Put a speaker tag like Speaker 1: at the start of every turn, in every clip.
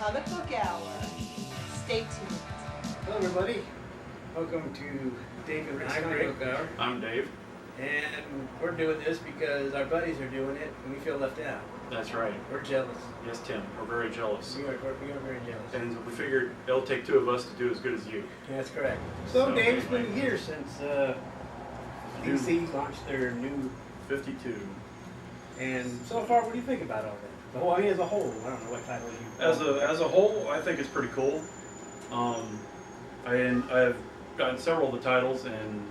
Speaker 1: Comic Book Hour. Stay tuned.
Speaker 2: Hello everybody, welcome to Dave and Rick's Comic Book Hour.
Speaker 3: I'm Dave.
Speaker 2: And we're doing this because our buddies are doing it and we feel left out.
Speaker 3: That's right.
Speaker 2: We're jealous.
Speaker 3: Yes, Tim. We're very jealous.
Speaker 2: We are very jealous.
Speaker 3: And we figured it'll take two of us to do as good as you.
Speaker 2: That's correct. So Dave's
Speaker 3: anyway.
Speaker 2: been here since DC launched their new
Speaker 3: 52.
Speaker 2: and so far what do you think about all that? The whole, I mean as a whole, I don't know what title you
Speaker 3: As a whole, I think it's pretty cool. I've gotten several of the titles and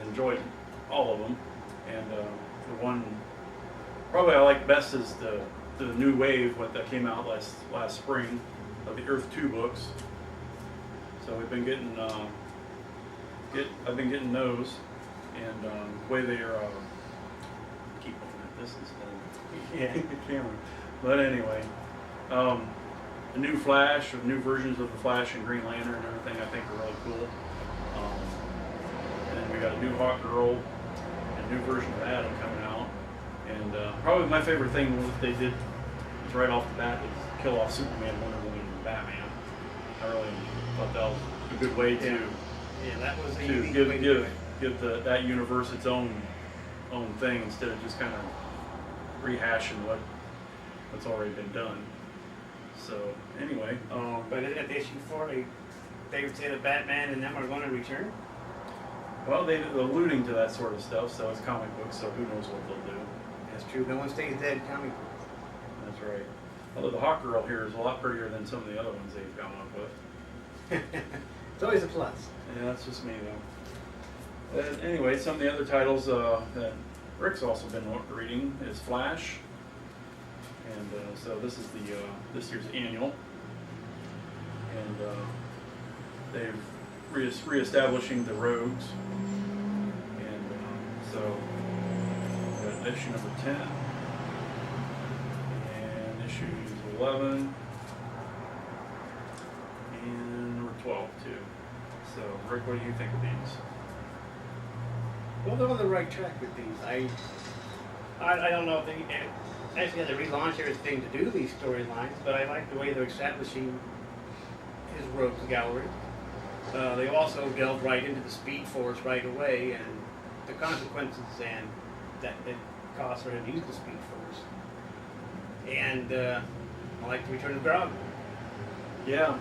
Speaker 3: enjoyed all of them. And the one probably I like best is the new wave that came out last spring of the Earth 2 books. So we've been getting I've been getting those, and the way they are keep looking at this instead of the camera. But anyway, the new Flash, or new versions of the Flash and Green Lantern and everything, I think are really cool. And then we got a new Hawkgirl and a new version of Adam coming out. And probably my favorite thing what they did was right off the bat is kill off Superman, Wonder Woman, and Batman. I really thought that was a good way to
Speaker 2: that was a
Speaker 3: to
Speaker 2: unique way to do it.
Speaker 3: give that universe its own thing instead of just kind of rehashing what's already been done. So anyway,
Speaker 2: But at the issue 4 they would say that Batman and them are going to return?
Speaker 3: well, they're alluding to that sort of stuff, so it's comic books, so who knows what they'll do.
Speaker 2: That's true. No one stays dead in comic books.
Speaker 3: That's right. Although the Hawkgirl here is a lot prettier than some of the other ones they've come up with.
Speaker 2: It's always a plus.
Speaker 3: Yeah, that's just me though. But anyway, some of the other titles that Rick's also been reading is Flash, and so this is the this year's annual, and they're reestablishing the Rogues, and so we got issue number 10 and issue 11 and number 12 too. So Rick, what do you think of these?
Speaker 2: Well, they're on the right track with these. I don't know if they actually had to relaunch everything to do these storylines, but I like the way they're establishing his Rogues Gallery. They also delved right into the Speed Force right away and the consequences and that it costs for him to use the Speed Force. And I like the return of Grog.
Speaker 3: Yeah,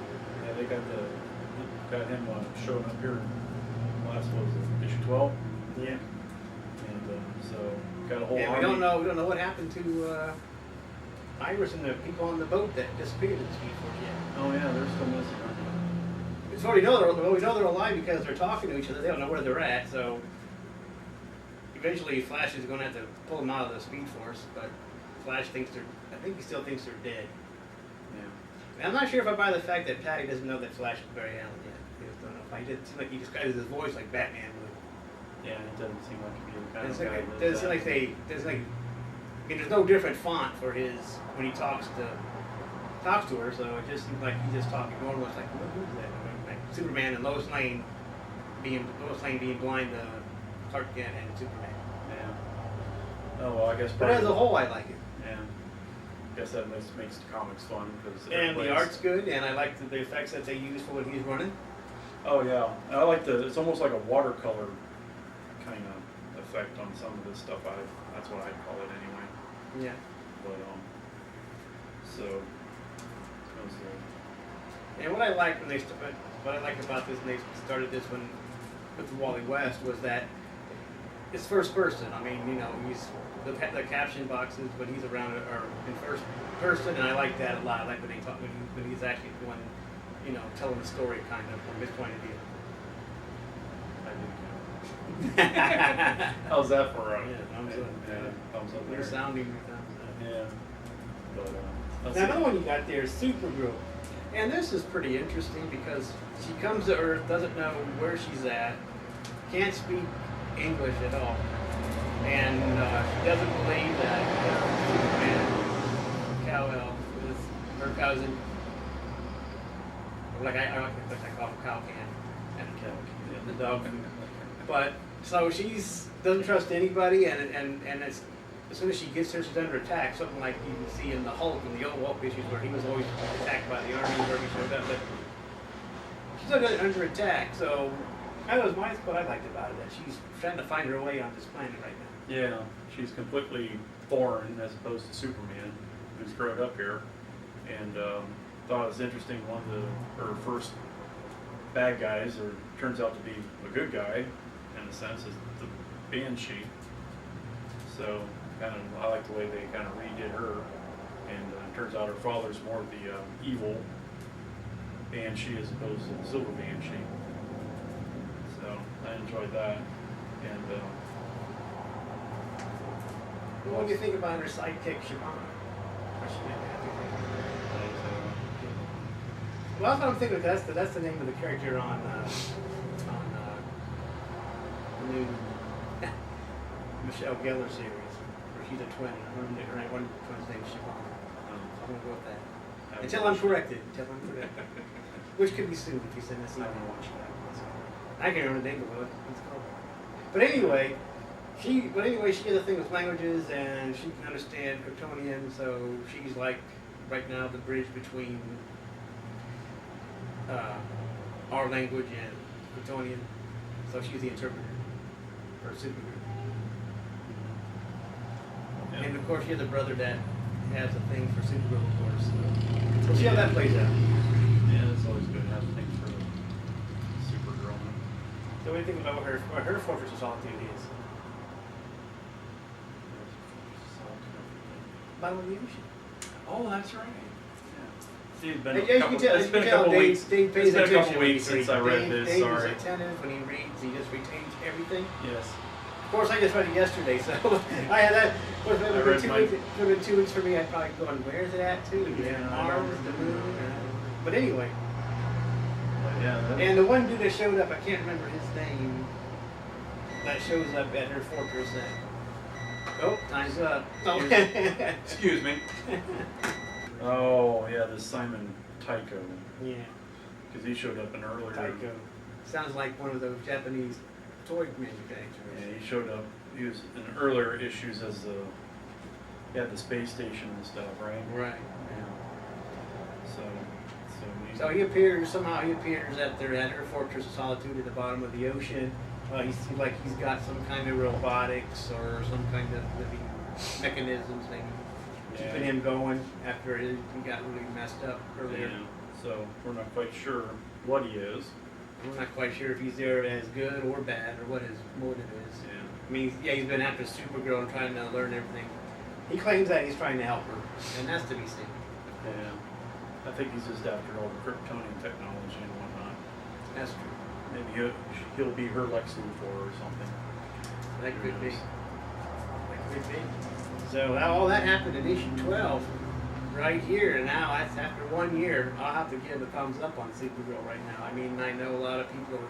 Speaker 3: they got him showing up here. Last what was it, issue 12?
Speaker 2: Yeah.
Speaker 3: And so got a whole
Speaker 2: And
Speaker 3: army.
Speaker 2: we don't know what happened to Iris and the people on the boat that disappeared in the Speed Force yet.
Speaker 3: Oh yeah, they're still missing, aren't
Speaker 2: So we know they're alive because they're talking to each other. They don't know where they're at. So eventually, Flash is going to have to pull them out of the Speed Force. But Flash thinks I think he still thinks they're dead.
Speaker 3: they?
Speaker 2: And I'm not sure if I buy the fact that Patty doesn't know that Flash is Barry Allen yet. I just don't know if I did. It seems like he disguises his voice like Batman would.
Speaker 3: Yeah, it doesn't seem like he'd be the kind
Speaker 2: It's
Speaker 3: of
Speaker 2: like,
Speaker 3: guy
Speaker 2: it
Speaker 3: that
Speaker 2: doesn't seem like there's no different font for his when he talks to her. So it just seems like he's just talking normal. It's like who's that? I mean, like Superman and Lois Lane being blind to Clark Kent and Superman.
Speaker 3: Yeah. Oh well, I guess.
Speaker 2: But as a whole, I like it.
Speaker 3: Yeah. Guess that makes the comics fun because.
Speaker 2: And the art's good, and I like the effects that they use for when he's running.
Speaker 3: Oh yeah, I like it's almost like a watercolor kind of effect on some of this stuff. That's what I'd call it anyway.
Speaker 2: Yeah.
Speaker 3: But so.
Speaker 2: And what I like when what I like about this when they started this one with Wally West was that it's first person. I mean, he's the caption boxes when he's around are in first person, and I like that a lot. I like when when he's actually the one, telling the story kind of from his point of view.
Speaker 3: How's that for a
Speaker 2: thumbs up.
Speaker 3: thumbs up
Speaker 2: You're
Speaker 3: there?
Speaker 2: sounding your thumbs up.
Speaker 3: Yeah. But let's
Speaker 2: Now,
Speaker 3: see.
Speaker 2: another one you got there is Supergirl. And this is pretty interesting because she comes to Earth, doesn't know where she's at, can't speak English at all. And she doesn't believe that Superman, Kal-El, is her cousin. I call him Cow Can. And the dog. But, so doesn't trust anybody, and it's as soon as she gets there, she's under attack. Something like you can see in the Hulk and the old Hulk issues where he was always attacked by the army where he showed up. But she's under attack. So that was what I liked about it. That she's trying to find her way on this planet right now.
Speaker 3: Yeah, she's completely foreign as opposed to Superman, who's grown up here. And thought it was interesting. One of her first bad guys, or turns out to be a good guy, in a sense, is the Banshee. So I like the way they kind of redid her, and it turns out her father's more the evil Banshee as opposed to the Silver Banshee. So I enjoyed that, and
Speaker 2: What do you think about her sidekick, Shyvana? Well, that's what I'm thinking. That's the name of the character on the new Michelle Gellar series, where she's a twin. I remember right, one twin's name is Shyvana. I'm gonna go with that. Until I'm corrected. Which could be soon if you send us email. I can't remember the name of it. It's called. But anyway, she has a thing with languages, and she can understand Kryptonian. So she's like right now the bridge between our language and Kryptonian. So she's the interpreter for Supergirl.
Speaker 3: Yeah.
Speaker 2: And of course, she has a brother that has a thing for Supergirl, of course. So we'll see how that plays out.
Speaker 3: Yeah, it's always good to have things for Supergirl.
Speaker 2: So what do you think about what her Fortress of Solitude is? Bottom of the ocean.
Speaker 3: Oh, that's right. See, it's been
Speaker 2: As
Speaker 3: a
Speaker 2: you
Speaker 3: couple,
Speaker 2: can tell,
Speaker 3: it's been a couple
Speaker 2: Dave,
Speaker 3: weeks.
Speaker 2: Dave pays
Speaker 3: It's been a
Speaker 2: attention
Speaker 3: couple
Speaker 2: when he
Speaker 3: weeks since
Speaker 2: reads.
Speaker 3: I read
Speaker 2: Dave,
Speaker 3: this.
Speaker 2: Dave
Speaker 3: Sorry.
Speaker 2: is attentive when he reads. He just retains everything.
Speaker 3: Yes.
Speaker 2: Of course, I just read it yesterday, so I had that. It
Speaker 3: I
Speaker 2: would
Speaker 3: read
Speaker 2: have been 2 weeks for me. I'd probably gone, where's it at too?
Speaker 3: Yeah,
Speaker 2: Mars, the moon. But anyway,
Speaker 3: But yeah. That,
Speaker 2: and the one dude that showed up, I can't remember his name. That shows up at her fortress. Oh, time's up. Oh.
Speaker 3: Excuse me. Oh yeah, this Simon Tycho,
Speaker 2: Yeah,
Speaker 3: because he showed up in earlier.
Speaker 2: Tycho. Sounds like one of those Japanese toy manufacturers.
Speaker 3: Yeah, he showed up. He was in earlier issues as he had the space station and stuff, right?
Speaker 2: Right.
Speaker 3: Yeah.
Speaker 2: So he appears at her fortress of solitude at the bottom of the ocean. He seems like he's got some kind of robotics or some kind of living mechanisms maybe keeping him going after he got really messed up earlier.
Speaker 3: Yeah. So we're not quite sure what he is.
Speaker 2: We're not quite sure if he's there as good or bad or what his motive is.
Speaker 3: Yeah.
Speaker 2: I mean, he's been after Supergirl and trying to learn everything. He claims that he's trying to help her, and that's to be seen.
Speaker 3: Yeah. I think he's just after all the Kryptonian technology and whatnot.
Speaker 2: That's true.
Speaker 3: Maybe he'll be her Lex Luthor or something.
Speaker 2: That
Speaker 3: Who
Speaker 2: could be.
Speaker 3: knows?
Speaker 2: That could be. So all that happened in issue 12, right here, and now that's after 1 year. I'll have to give a thumbs up on Supergirl right now. I mean, I know a lot of people are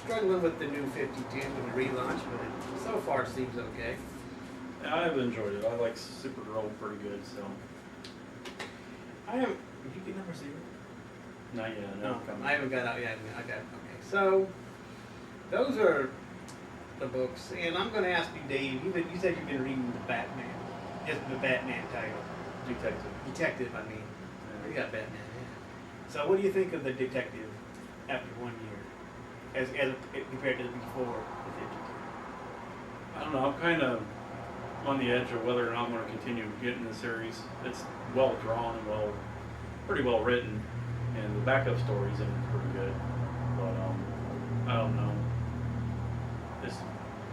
Speaker 2: struggling with the new 52 and the relaunch, but it so far seems okay.
Speaker 3: Yeah, I've enjoyed it. I like Supergirl pretty good, so.
Speaker 2: Did you get number 0?
Speaker 3: Not yet.
Speaker 2: No,
Speaker 3: coming.
Speaker 2: I haven't got out yet. I got okay. So those are the books, and I'm going to ask you, Dave. You said you've been reading the Batman. Just the Batman title. Detective, I mean. You got Batman. Yeah. So what do you think of the detective after 1 year, as compared to the before the 52?
Speaker 3: I don't know. I'm kind of on the edge of whether or not I'm going to continue getting the series. It's well drawn and pretty well written, and the backup stories are pretty good. But I don't know. It's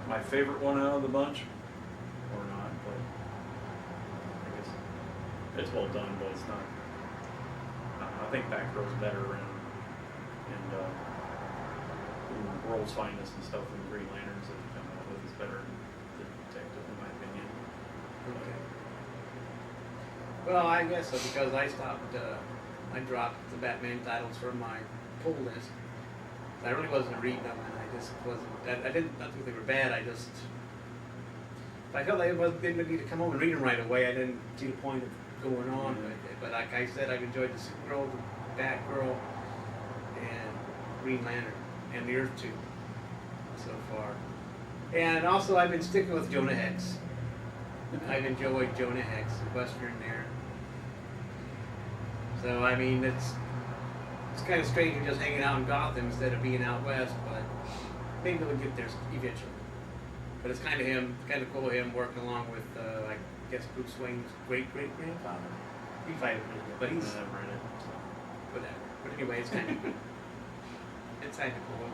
Speaker 3: my favorite one out of the bunch, or not? But I guess it's well done, but it's not. I think Batgirl's better, and World's Finest and stuff, and Green Lanterns that come out with is better than Detective, in my opinion.
Speaker 2: Okay. Well, I guess so, because I dropped the Batman titles from my pull list. I really wasn't reading them, and I just wasn't. I didn't. Not think they were bad. If I felt like they didn't need to come home and read them right away, I didn't see the point of going on with it. But like I said, I've enjoyed the Supergirl, the Batgirl, and Green Lantern, and the Earth 2 so far. And also, I've been sticking with Jonah Hex. I've enjoyed Jonah Hex, the Western there. So I mean, it's kind of strange you're just hanging out in Gotham instead of being out west, but maybe we'll get there eventually. But it's kind of cool him working along with, like, I guess Bruce Wayne's great-great-grandfather. He fighted pretty good, but he's
Speaker 3: Never in it.
Speaker 2: whatever. But anyway, it's kind of it's kind of cool.